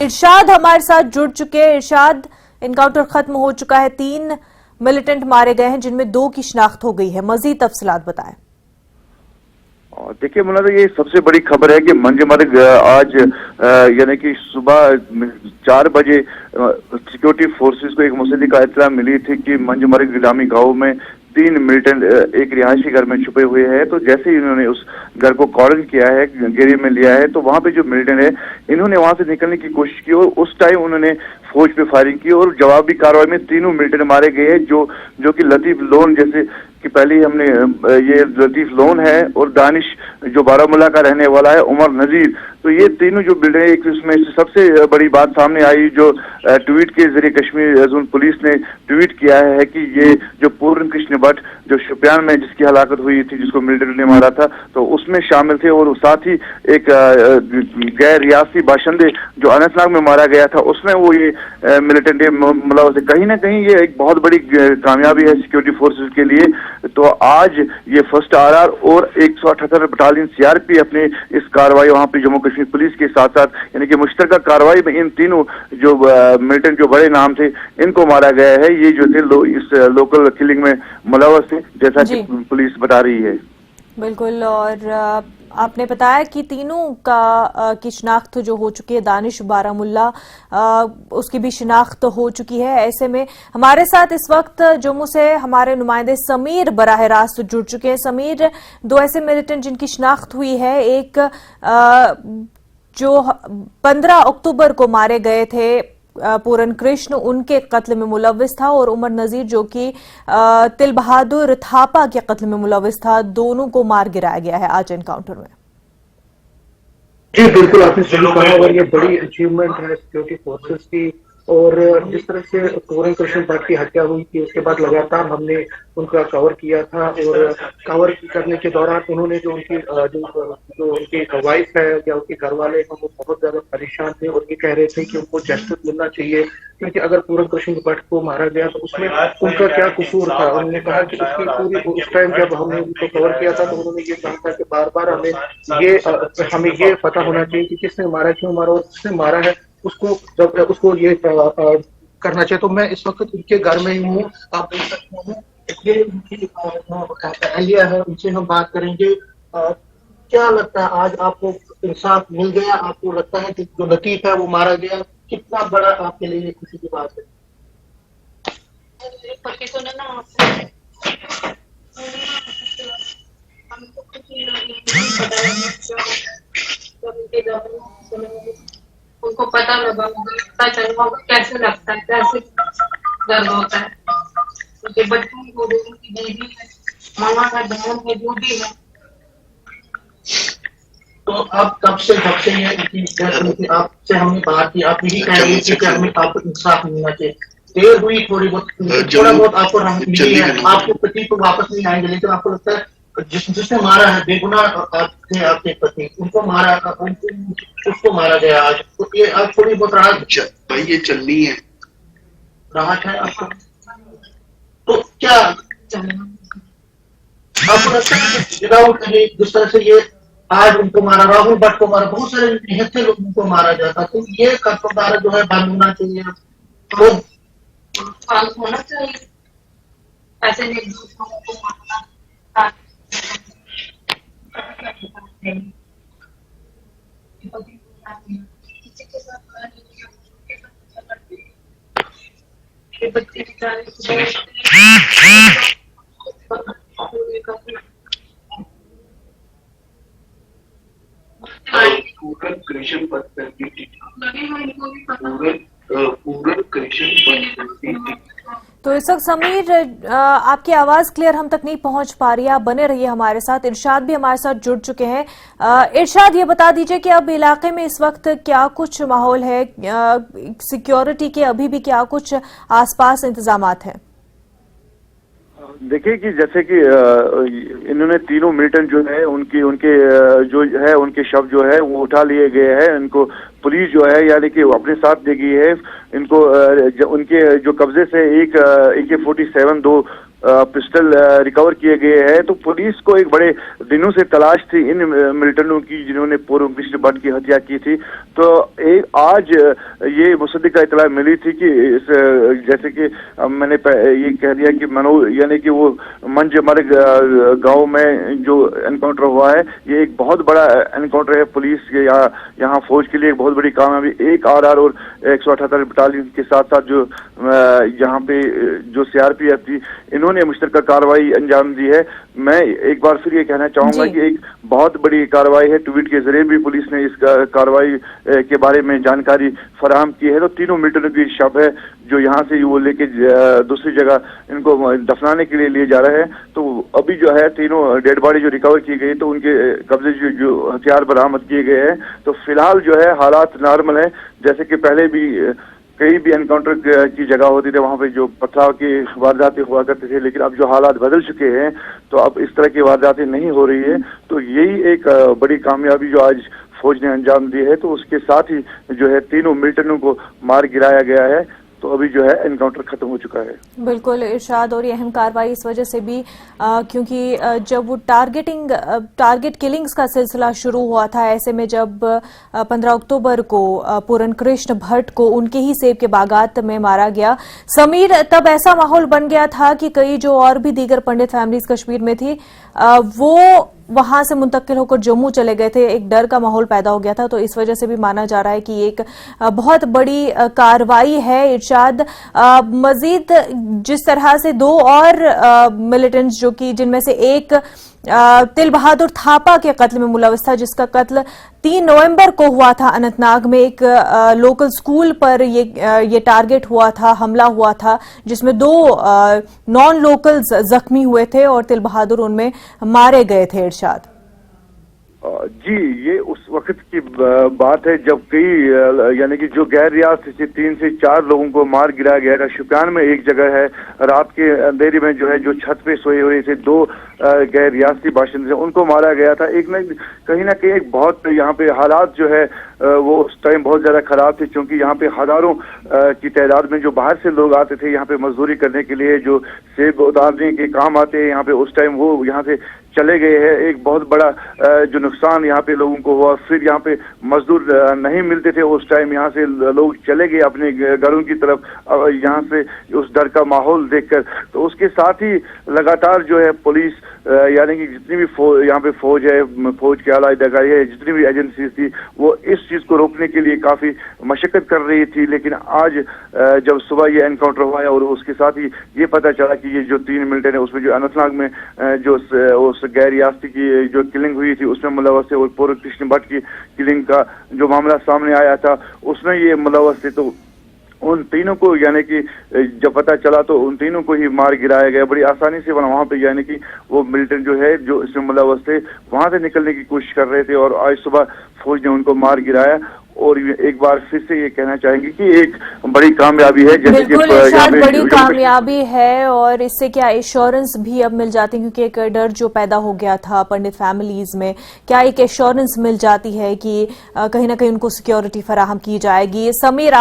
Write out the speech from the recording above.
इरशाद हमारे साथ जुड़ चुके हैं। इरशाद, एनकाउंटर खत्म हो चुका है, 3 मिलिटेंट मारे गए हैं जिनमें 2 की शिनाख्त हो गई है, मजीद तफसीलात बताएं। देखिए मुनाज़ा, ये सबसे बड़ी खबर है कि मंजमर्ग आज यानी कि सुबह 4 बजे सिक्योरिटी फोर्सेस को एक मुसल्ली का इत्तला मिली थी कि मंजमर्ग गिलामी गांव में 3 मिलिटेंट एक रिहायशी घर में छुपे हुए हैं। तो जैसे ही इन्होंने उस घर को कॉर्डन किया है, घेरे में लिया है, तो वहां पे जो मिलिटेंट है इन्होंने वहां से निकलने की कोशिश की और उस टाइम उन्होंने फौज पे फायरिंग की और जवाबी कार्रवाई में 3 मिलिटेंट मारे गए हैं, जो कि लतीफ लोन, जैसे कि पहले ही हमने ये लतीफ लोन है और दानिश जो बारामूला का रहने वाला है, उमर नजीर। तो ये तीनों जो बिल्डर एक, इसमें सबसे बड़ी बात सामने आई जो ट्वीट के जरिए कश्मीर जोन पुलिस ने ट्वीट किया है कि ये जो पूर्ण कृष्ण भट्ट जो शोपियान में जिसकी हलाकत हुई थी, जिसको मिलिट्री ने मारा था, तो उसमें शामिल थे और साथ ही एक गैर रियासी बाशिंदे जो अनंतनाग में मारा गया था उसमें वो ये मिलिटेंट मुलव्वस है। कहीं ना कहीं ये एक बहुत बड़ी कामयाबी है सिक्योरिटी फोर्सेस के लिए। तो आज ये फर्स्ट आरआर और 178 बटालियन सीआरपी अपने इस कार्रवाई वहां पे जम्मू कश्मीर पुलिस के साथ साथ यानी कि मुश्तरका कार्रवाई में इन तीनों जो मिलिटेंट जो बड़े नाम थे इनको मारा गया है। ये जो थे इस लोकल किलिंग में मुलव्वस थे, जैसा कि पुलिस बता रही है। बिल्कुल, और आपने बताया कि तीनों की शिनाख्त जो हो चुकी है, दानिश बारामुल्ला उसकी भी शिनाख्त हो चुकी है। ऐसे में हमारे साथ इस वक्त जम्मू से हमारे नुमाइंदे समीर बराह रास्त जुड़ चुके हैं। समीर, 2 ऐसे मिलिटेंट जिनकी शिनाख्त हुई है, एक जो 15 अक्टूबर को मारे गए थे पूरन कृष्ण, उनके कत्ल में मुलव्विस था, और उमर नजीर जो कि तिल बहादुर थापा के कत्ल में मुलव्विस था, दोनों को मार गिराया गया है आज एनकाउंटर में। जी बिल्कुल, आपने सही कहा और ये बड़ी अचीवमेंट है सिक्योरिटी फोर्सेस की। और जिस तरह से पूरन कृष्ण भट्ट की हत्या हुई थी उसके बाद लगातार हमने उनका कवर किया था, और कवर करने के दौरान उन्होंने जो उनकी वाइफ है या उनके घर वाले हैं वो बहुत ज्यादा परेशान थे और ये कह रहे थे कि उनको जस्टिस मिलना चाहिए, क्योंकि अगर पूरन कृष्ण भट्ट को मारा गया तो उसमें उनका क्या कसूर था। उन्होंने कहा कि उसकी पूरी उस टाइम जब हमने उनको कवर किया था तो उन्होंने ये कहा था कि बार बार हमें ये पता होना चाहिए कि किसने मारा, क्यों मारा, और किसने मारा है उसको ये करना चाहिए। तो मैं इस वक्त उनके घर में ही हूँ, आप देख सकते हैं, ये उनकी अहलिया है, उनसे हम बात करेंगे। क्या लगता है आज आपको इंसाफ मिल गया? आपको लगता है कि जो लतीफ है वो मारा गया, कितना बड़ा आपके लिए ये खुशी की बात है? उनको पता लगा, पता चला कैसे लगता है, कैसे दर्द होता है। उनके बच्चों को, उनकी बीवी है, मामा है, बहन है, जो भी है। तो अब कब से ये आपसे हमने बात की, आप यही कह रही है कि हमें आपको इंसाफ मिलना चाहिए। देर हुई थोड़ा बहुत आपको मिली है, आपके पति को वापस नहीं आएंगे, लेकिन आपको लगता है जिसने मारा है बेगुनाह थे आपके पति, उसको मारा गया आज, तो ये अब थोड़ी बहुत राहत भाई ये चलनी है, राहत है आपको? तो क्या आपको लगता है कि जिस तरह से ये आज उनको मारा, राहुल भट्ट को मारा, बहुत सारे निहत्थे लोगों को मारा जाता, तो ये कर्तव्य जो है बंद होना चाहिए, तो बंद होना चाहिए। ऐसे नहीं दूसरों को मारना बच्चे पूरन कृष्ण भट्ट पूरन कृष्ण भट्ट। तो इस वक्त समीर, आपकी आवाज क्लियर हम तक नहीं पहुंच पा रही है, आप बने रहिए हमारे साथ। इरशाद भी हमारे साथ जुड़ चुके हैं। इरशाद, ये बता दीजिए कि अब इलाके में इस वक्त क्या कुछ माहौल है, सिक्योरिटी के अभी भी क्या कुछ आसपास इंतजामात हैं? देखिए कि जैसे कि इन्होंने तीनों मिलिटेंट जो है उनके शव जो है वो उठा लिए गए हैं। इनको पुलिस जो है यानी कि अपने साथ दे गई है। इनको उनके जो कब्जे से एक AK-47 2 पिस्टल रिकवर किए गए हैं। तो पुलिस को एक बड़े दिनों से तलाश थी इन मिलिटेंटों की जिन्होंने पूर्व कृष्ण भट्ट की हत्या की थी। तो आज ये मुसद्दी का इतला मिली थी कि जैसे कि मैंने ये कह दिया कि यानी कि वो मंजमर्ग गांव में जो एनकाउंटर हुआ है ये एक बहुत बड़ा एनकाउंटर है। पुलिस के यहाँ फौज के लिए एक बहुत बड़ी कामयाबी, एक RR और 178 बटालियन के साथ साथ जो यहाँ पे जो CRPF थी इन्होंने मुश्तरका कार्रवाई अंजाम दी है। मैं एक बार फिर ये कहना चाहूंगा कि एक बहुत बड़ी कार्रवाई है। ट्वीट के जरिए भी पुलिस ने इस कार्रवाई के बारे में जानकारी फराहम की है। तो तीनों मिलिटेंटों की शव है जो यहाँ से वो लेके दूसरी जगह इनको दफनाने के लिए लिए जा रहे हैं। तो अभी जो है तीनों डेड बॉडी जो रिकवर की गई तो उनके कब्जे जो हथियार बरामद किए गए हैं। तो फिलहाल जो है हालात नॉर्मल है। जैसे कि पहले भी कई भी एनकाउंटर की जगह होती थी वहां पे जो पथराव की वारदातें हुआ करते थे, लेकिन अब जो हालात बदल चुके हैं तो अब इस तरह की वारदातें नहीं हो रही है। तो यही एक बड़ी कामयाबी जो आज फौज ने अंजाम दी है। तो उसके साथ ही जो है तीनों मिलिटेंटों को मार गिराया गया है। तो अभी जो है एनकाउंटर खत्म हो चुका है। बिल्कुल इरशाद, और ये अहम कार्रवाई इस वजह से भी क्योंकि जब वो टारगेट किलिंग्स का सिलसिला शुरू हुआ था, ऐसे में जब 15 अक्टूबर को पूरन कृष्ण भट्ट को उनके ही सेब के बागात में मारा गया समीर, तब ऐसा माहौल बन गया था कि कई जो और भी दीगर पंडित फैमिलीज कश्मीर में थी वो वहां से मुंतकिल होकर जम्मू चले गए थे। एक डर का माहौल पैदा हो गया था। तो इस वजह से भी माना जा रहा है कि एक बहुत बड़ी कार्रवाई है। इरशाद, मजीद जिस तरह से दो और मिलिटेंट्स जो कि जिनमें से एक तिल बहादुर थापा के कत्ल में मुलविस था, जिसका कत्ल 3 नवंबर को हुआ था अनंतनाग में एक लोकल स्कूल पर ये टारगेट हुआ था, हमला हुआ था, जिसमें 2 नॉन लोकल्स जख्मी हुए थे और तिल बहादुर उनमें मारे गए थे। इरशाद जी, ये उस वक्त की बात है जब कई यानी कि जो गैर रियासती से 3 से 4 लोगों को मार गिराया गया था। शुपियान में एक जगह है, रात के अंधेरे में जो है जो छत पे सोए हुए थे 2 गैर रियासती बाशिंदे उनको मारा गया था। एक न कहीं एक बहुत यहाँ पे हालात जो है वो उस टाइम बहुत ज्यादा खराब थे, क्योंकि यहाँ पे हजारों की तादाद में जो बाहर से लोग आते थे यहाँ पे मजदूरी करने के लिए, जो सेब उतारने के काम आते हैं यहाँ पे, उस टाइम वो यहाँ से चले गए हैं। एक बहुत बड़ा जो नुकसान यहाँ पे लोगों को हुआ। फिर यहाँ पे मजदूर नहीं मिलते थे उस टाइम, यहाँ से लोग चले गए अपने घरों की तरफ यहाँ से उस डर का माहौल देखकर। तो उसके साथ ही लगातार जो है पुलिस यानी कि जितनी भी यहाँ पे फौज है, फौज के आला अधिकारी है, जितनी भी एजेंसी थी वो इस चीज को रोकने के लिए काफी मशक्कत कर रही थी। लेकिन आज जब सुबह ये एनकाउंटर हुआ और उसके साथ ही ये पता चला कि ये जो 3 मिलिटेंट है उसमें जो अनंतनाग में जो उस गैर रियासती की जो किलिंग हुई थी उसमें मुलव्वस है, और पूर्व कृष्ण भट्ट की किलिंग का जो मामला सामने आया था उसमें ये मुलव्वस थे। तो उन तीनों को यानी कि जब पता चला तो उन तीनों को ही मार गिराया गया बड़ी आसानी से। वहां पे यानी कि वो मिलिटेंट जो है जो इसमें मुलव्वस थे वहां से निकलने की कोशिश कर रहे थे और आज सुबह फौज ने उनको मार गिराया। और एक बार फिर से ये कहना चाहेंगे कि एक बड़ी कामयाबी है, जैसे कि बड़ी कामयाबी है, और इससे क्या एश्योरेंस भी अब मिल जाती है, क्योंकि एक डर जो पैदा हो गया था पंडित फैमिलीज में, क्या एक एश्योरेंस मिल जाती है कि कहीं ना कहीं उनको सिक्योरिटी फराहम की जाएगी। समीर,